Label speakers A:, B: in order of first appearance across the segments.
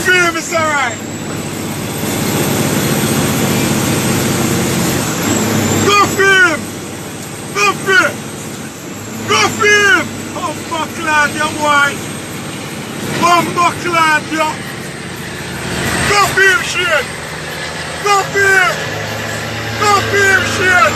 A: for him, it's alright. Go for him. Go for him. Go for him. Bumbo clad, you boy. Bumbo clad, you. Go for him, shit. Go for him. Go for him, shit.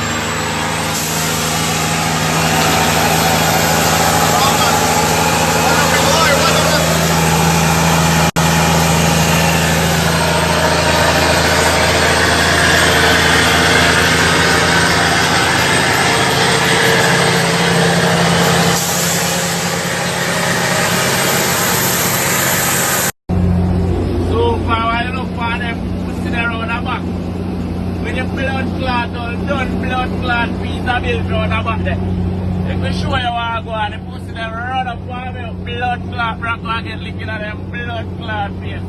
B: Peterbilt round about there. If we show you what I go on, the pussy them run up on me, blood clot, rock and get licking at them blood clot face.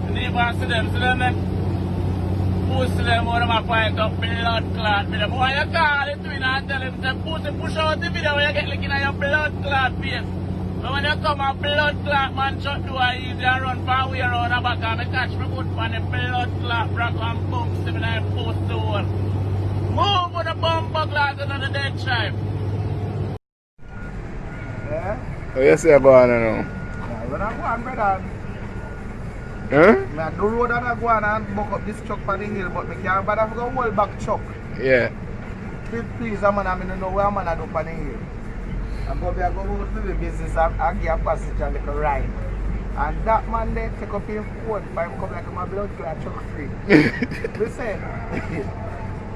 B: And if I see them then pussy them out of my point up, blood clot with them. Why you call it to me and tell them, say, push out the video when you get licking at your blood clot face. But when you come and blood clot, man, shut do I easy and run far away around the back and I catch me good for the blood clot, rock and bumps them in the post the hole. Move with the bumper glass on the dead tribe.
A: Yeah?
C: What you say about it now?
A: Yeah, when I go on, brother.
C: Huh?
A: I do road and I go on and buck up this truck on the hill, but I can't bother to go hold back truck.
C: Yeah.
A: Please, man, I don't know where man I do on the hill. I go to the business and give a passage and like a ride. And that man there take up his phone, but come like my blood clot truck free. Listen.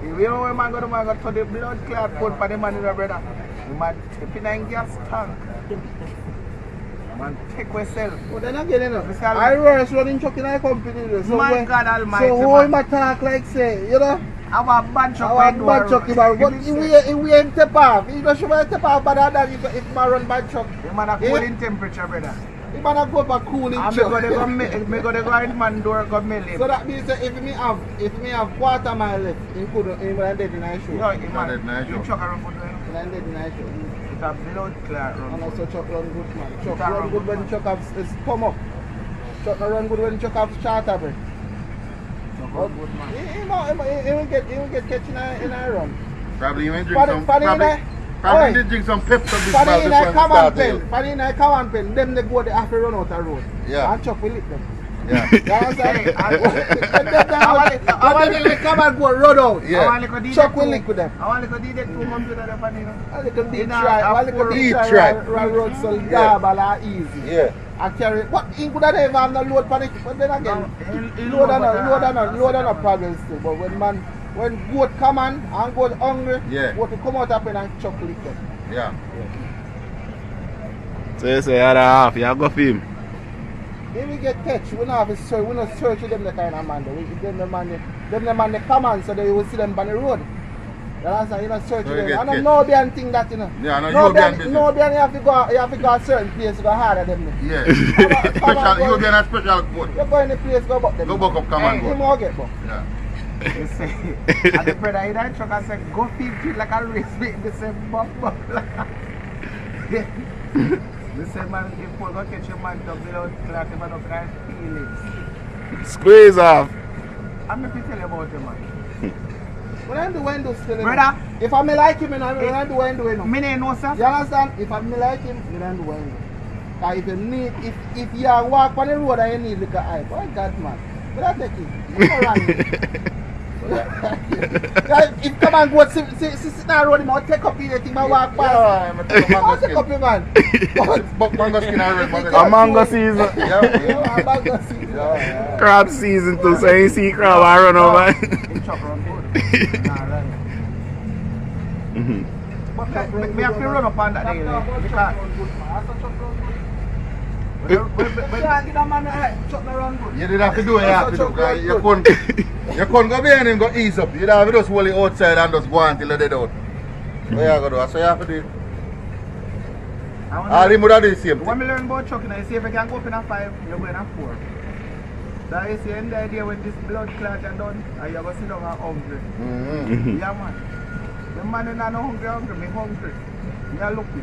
A: You know when man go to the blood clot put for the man in the brother. The man tapping in gas tank. Man take yourself.
D: Oh, they're not getting enough. I was running truck in our company. So
A: my God almighty.
D: So how am I talk like say, you know?
A: Our bad truck.
D: Our bad truck, but we ain't tap off. You don't show me tap off better than if I run bad truck.
A: The man a cooling temperature, brother.
D: The man a go for cooling
A: truck. Me go to go in man door go mill him.
D: So that means that if me have quarter mile left, he could dead in our show.
A: No, he man. You truck around good man.
D: He dead in our show.
A: It's a blood clot run.
D: And also truck run good man. Truck run good when truck have come up. Truck run good when truck have charter break. He will get catching in a run.
C: Probably you ain't drink some. Probably did drink some pep to this
D: Funny in a common pen, them they go they have to run out the road.
C: Yeah.
D: And Chuck will lick them.
C: Yeah.
D: You understand? I want to come and go road out.
C: Yeah.
D: Chuck will lick with them.
A: I want to do that 200 of the funny.
D: I little deep try. Run road so double and easy.
C: Yeah.
D: I carry what he could have never have no load panic, but then again load on a problem still. But when goat come on and goat hungry, goat to come out up and Chuck lick them.
C: Yeah. So you say other half, you go for him.
D: If we get catch, we don't search them the kind of man. Them the man they come on so they will see them on the road. You understand? You don't search them. I don't know the thing that you know.
C: Yeah, no
D: you have to go a certain place to go hard at them.
C: Yeah. You be in a special code.
D: You go in the place, go back them.
C: Go back up, come and go.
D: Him will get back.
C: Yeah.
A: They say, and the brother in that truck I said, go 50 like a race, they say, bump. They say, man, if you go catch your man, dog, without clock, you man up and feelings.
C: Squeeze off.
A: I'm not going to tell you about him, man.
D: When I do window still,
A: brother,
D: if I like him, I don't do window.
A: Me no, sir.
D: You understand? If I like him, I don't do window. Because if you need, if you walk on the road and you need like an eye, boy, God, man. But I take it. If come and go, sit down road, I'll take up here, think I walk past. I'll take up your man.
C: But mango skin already.
D: A mango season.
C: Yeah.
D: A mango season.
C: Crab season too, so you see crab I run over.
A: But me have to run up on that day,
C: You did have to do it, because you couldn't go behind him, go ease up. You'd have to just hold it outside and just go until they dead out. What you have to do? So you have to do it. All him would have do the same thing.
A: When I learn about trucking, I see if I can go up in a 5, you go in a 4. So you see, in the idea when this blood clot are done, and you go sit down and hungry. Yeah, man. The man is not hungry, me hungry. Me are lucky.